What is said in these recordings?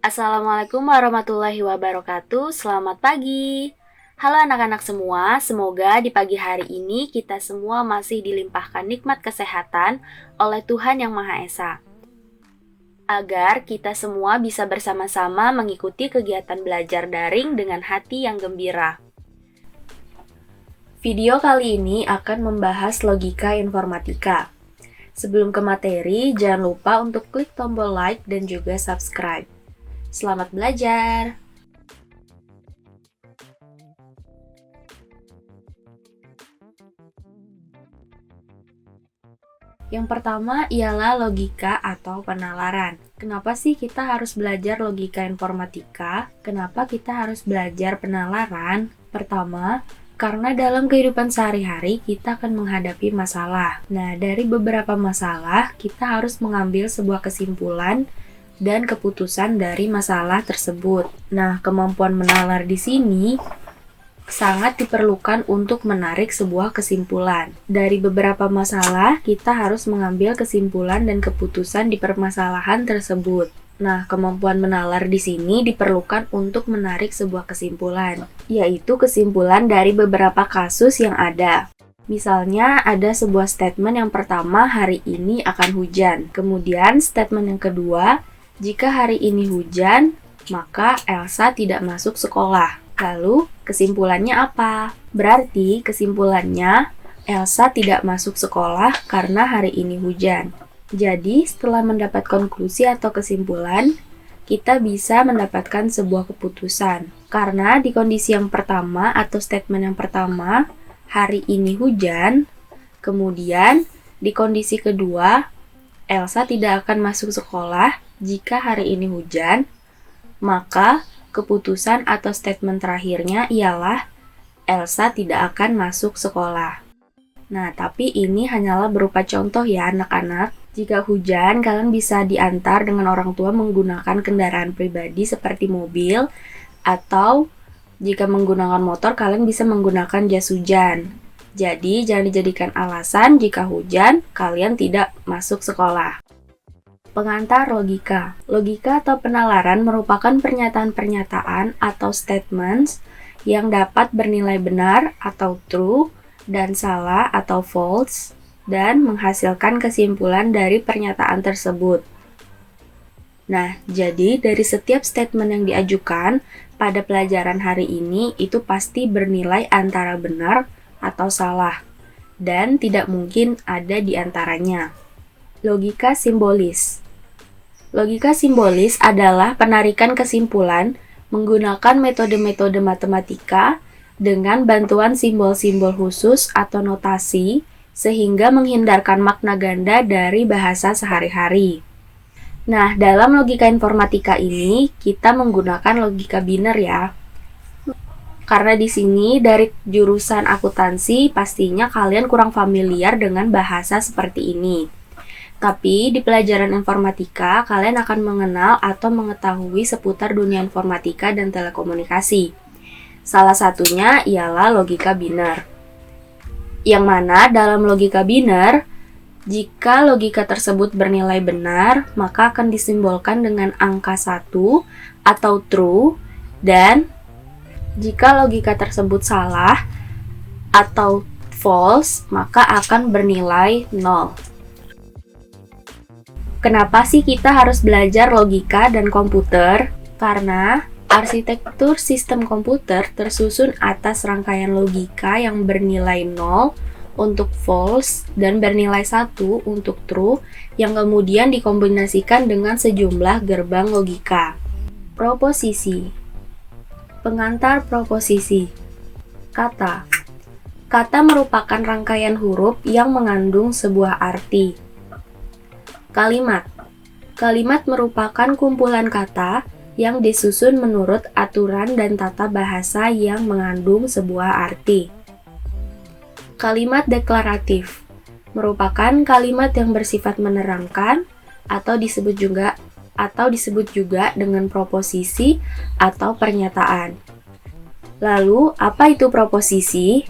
Assalamualaikum warahmatullahi wabarakatuh. Selamat pagi. Halo anak-anak semua, semoga di pagi hari ini kita semua masih dilimpahkan nikmat kesehatan oleh Tuhan Yang Maha Esa. Agar kita semua bisa bersama-sama mengikuti kegiatan belajar daring dengan hati yang gembira. Video kali ini akan membahas logika informatika. Sebelum ke materi, jangan lupa untuk klik tombol like dan juga subscribe. Selamat belajar! Yang pertama ialah logika atau penalaran. Kenapa sih kita harus belajar logika informatika? Kenapa kita harus belajar penalaran? Pertama, karena dalam kehidupan sehari-hari kita akan menghadapi masalah. Nah, dari beberapa masalah, kita harus mengambil sebuah kesimpulan dan keputusan dari masalah tersebut. Nah, kemampuan menalar di sini sangat diperlukan untuk menarik sebuah kesimpulan. Dari beberapa masalah, kita harus mengambil kesimpulan dan keputusan di permasalahan tersebut. Nah, kemampuan menalar di sini diperlukan untuk menarik sebuah kesimpulan, yaitu kesimpulan dari beberapa kasus yang ada. Misalnya, ada sebuah statement yang pertama, hari ini akan hujan. Kemudian, statement yang kedua, jika hari ini hujan, maka Elsa tidak masuk sekolah. Lalu, kesimpulannya apa? Berarti kesimpulannya, Elsa tidak masuk sekolah karena hari ini hujan. Jadi, setelah mendapat konklusi atau kesimpulan, kita bisa mendapatkan sebuah keputusan. Karena di kondisi yang pertama atau statement yang pertama, hari ini hujan, kemudian di kondisi kedua, Elsa tidak akan masuk sekolah jika hari ini hujan, maka keputusan atau statement terakhirnya ialah Elsa tidak akan masuk sekolah. Nah, tapi ini hanyalah berupa contoh ya anak-anak. Jika hujan, kalian bisa diantar dengan orang tua menggunakan kendaraan pribadi seperti mobil, atau jika menggunakan motor, kalian bisa menggunakan jas hujan. Jadi, jangan dijadikan alasan jika hujan, kalian tidak masuk sekolah. Pengantar logika. Logika atau penalaran merupakan pernyataan-pernyataan atau statements yang dapat bernilai benar atau true dan salah atau false dan menghasilkan kesimpulan dari pernyataan tersebut. Nah, jadi dari setiap statement yang diajukan pada pelajaran hari ini itu pasti bernilai antara benar atau salah dan tidak mungkin ada di antaranya. Logika simbolis. Logika simbolis adalah penarikan kesimpulan menggunakan metode-metode matematika dengan bantuan simbol-simbol khusus atau notasi sehingga menghindarkan makna ganda dari bahasa sehari-hari. Nah, dalam logika informatika ini kita menggunakan logika biner ya. Karena di sini dari jurusan akuntansi pastinya kalian kurang familiar dengan bahasa seperti ini. Tapi di pelajaran informatika, kalian akan mengenal atau mengetahui seputar dunia informatika dan telekomunikasi. Salah satunya ialah logika biner. Yang mana dalam logika biner, jika logika tersebut bernilai benar, maka akan disimbolkan dengan angka 1 atau true, dan jika logika tersebut salah atau false, maka akan bernilai 0. Kenapa sih kita harus belajar logika dan komputer? Karena arsitektur sistem komputer tersusun atas rangkaian logika yang bernilai 0 untuk false dan bernilai 1 untuk true yang kemudian dikombinasikan dengan sejumlah gerbang logika. Proposisi. Pengantar proposisi. Kata. Kata merupakan rangkaian huruf yang mengandung sebuah arti. Kalimat. Kalimat merupakan kumpulan kata yang disusun menurut aturan dan tata bahasa yang mengandung sebuah arti. Kalimat deklaratif merupakan kalimat yang bersifat menerangkan atau disebut juga dengan proposisi atau pernyataan. Lalu, apa itu proposisi?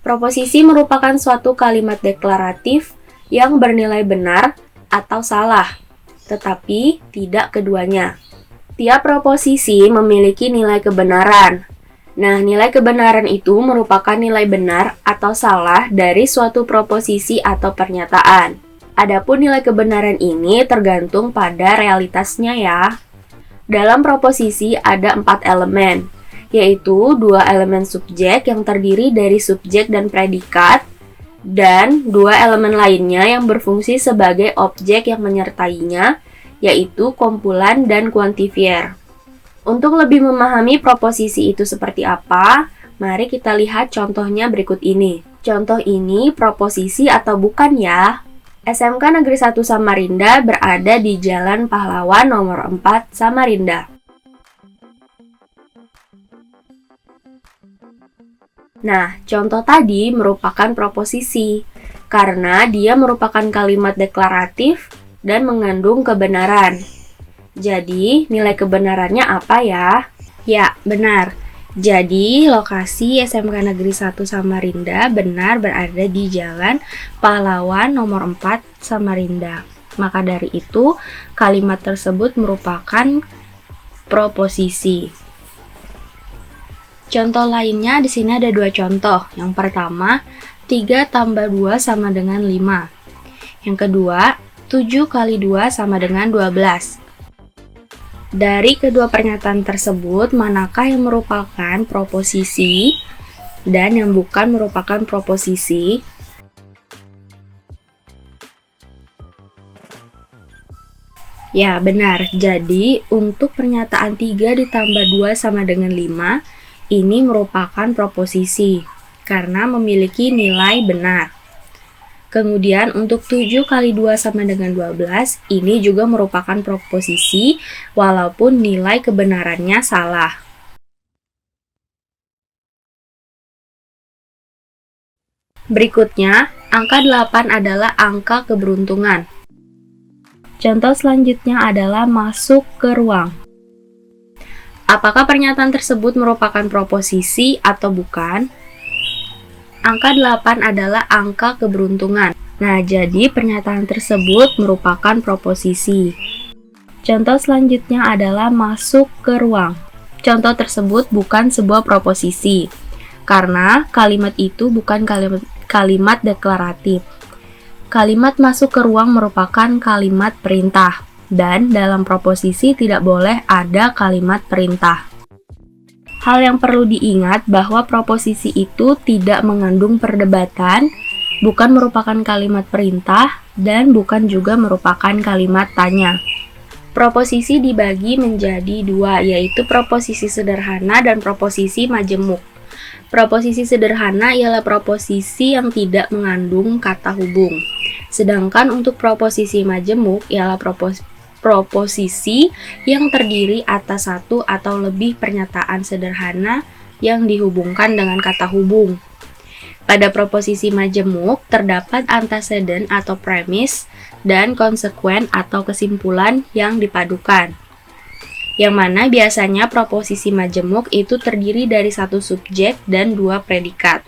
Proposisi merupakan suatu kalimat deklaratif yang bernilai benar atau salah, tetapi tidak keduanya. Tiap proposisi memiliki nilai kebenaran. Nah, nilai kebenaran itu merupakan nilai benar atau salah dari suatu proposisi atau pernyataan. Adapun nilai kebenaran ini tergantung pada realitasnya ya. Dalam proposisi ada 4 elemen, yaitu 2 elemen subjek yang terdiri dari subjek dan predikat, dan 2 elemen lainnya yang berfungsi sebagai objek yang menyertainya, yaitu kompulan dan kuantifier. Untuk lebih memahami proposisi itu seperti apa, mari kita lihat contohnya berikut ini. Contoh ini proposisi atau bukan ya? SMK Negeri 1 Samarinda berada di Jalan Pahlawan nomor 4 Samarinda. Nah, contoh tadi merupakan proposisi, karena dia merupakan kalimat deklaratif dan mengandung kebenaran. Jadi, nilai kebenarannya apa ya? Ya, benar. Jadi, lokasi SMK Negeri 1 Samarinda benar berada di Jalan Pahlawan nomor 4 Samarinda. Maka dari itu, kalimat tersebut merupakan proposisi. Contoh lainnya di sini ada 2 contoh. Yang pertama, 3 tambah 2 sama dengan 5. Yang kedua, 7 kali 2 sama dengan 12. Dari kedua pernyataan tersebut, manakah yang merupakan proposisi dan yang bukan merupakan proposisi? Ya, benar. Jadi, untuk pernyataan 3 ditambah 2 sama dengan 5, ini merupakan proposisi, karena memiliki nilai benar. Kemudian untuk 7 kali 2 sama dengan 12, ini juga merupakan proposisi walaupun nilai kebenarannya salah. Berikutnya, angka 8 adalah angka keberuntungan. Contoh selanjutnya adalah masuk ke ruang. Apakah pernyataan tersebut merupakan proposisi atau bukan? Angka 8 adalah angka keberuntungan. Nah, jadi pernyataan tersebut merupakan proposisi. Contoh selanjutnya adalah masuk ke ruang. Contoh tersebut bukan sebuah proposisi, karena kalimat itu bukan kalimat deklaratif. Kalimat masuk ke ruang merupakan kalimat perintah, dan dalam proposisi tidak boleh ada kalimat perintah. Hal yang perlu diingat bahwa proposisi itu tidak mengandung perdebatan, bukan merupakan kalimat perintah, dan bukan juga merupakan kalimat tanya. Proposisi dibagi menjadi 2, yaitu proposisi sederhana dan proposisi majemuk. Proposisi sederhana ialah proposisi yang tidak mengandung kata hubung. Sedangkan untuk proposisi majemuk ialah proposisi yang terdiri atas satu atau lebih pernyataan sederhana yang dihubungkan dengan kata hubung. Pada proposisi majemuk terdapat antecedent atau premis dan konsekuen atau kesimpulan yang dipadukan. Yang mana biasanya proposisi majemuk itu terdiri dari 1 subjek dan 2 predikat.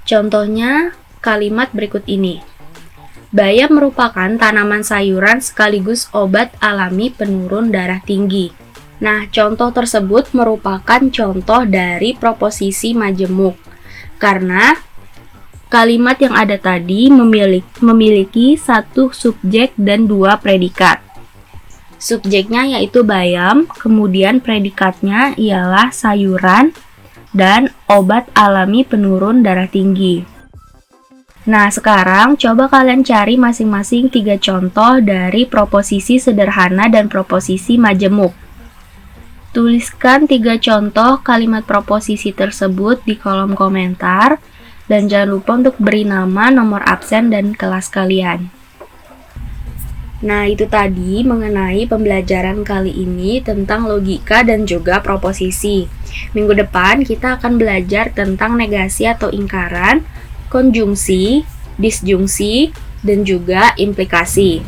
Contohnya kalimat berikut ini. Bayam merupakan tanaman sayuran sekaligus obat alami penurun darah tinggi. Nah, contoh tersebut merupakan contoh dari proposisi majemuk, karena kalimat yang ada tadi memiliki 1 subjek dan 2 predikat. Subjeknya yaitu bayam, kemudian predikatnya ialah sayuran, dan obat alami penurun darah tinggi. Nah, sekarang coba kalian cari masing-masing 3 contoh dari proposisi sederhana dan proposisi majemuk. Tuliskan 3 contoh kalimat proposisi tersebut di kolom komentar, dan jangan lupa untuk beri nama, nomor absen, dan kelas kalian. Nah, itu tadi mengenai pembelajaran kali ini tentang logika dan juga proposisi. Minggu depan kita akan belajar tentang negasi atau ingkaran, konjungsi, disjungsi, dan juga implikasi.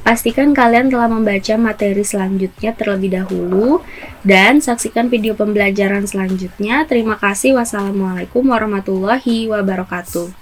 Pastikan kalian telah membaca materi selanjutnya terlebih dahulu dan saksikan video pembelajaran selanjutnya. Terima kasih. Wassalamualaikum warahmatullahi wabarakatuh.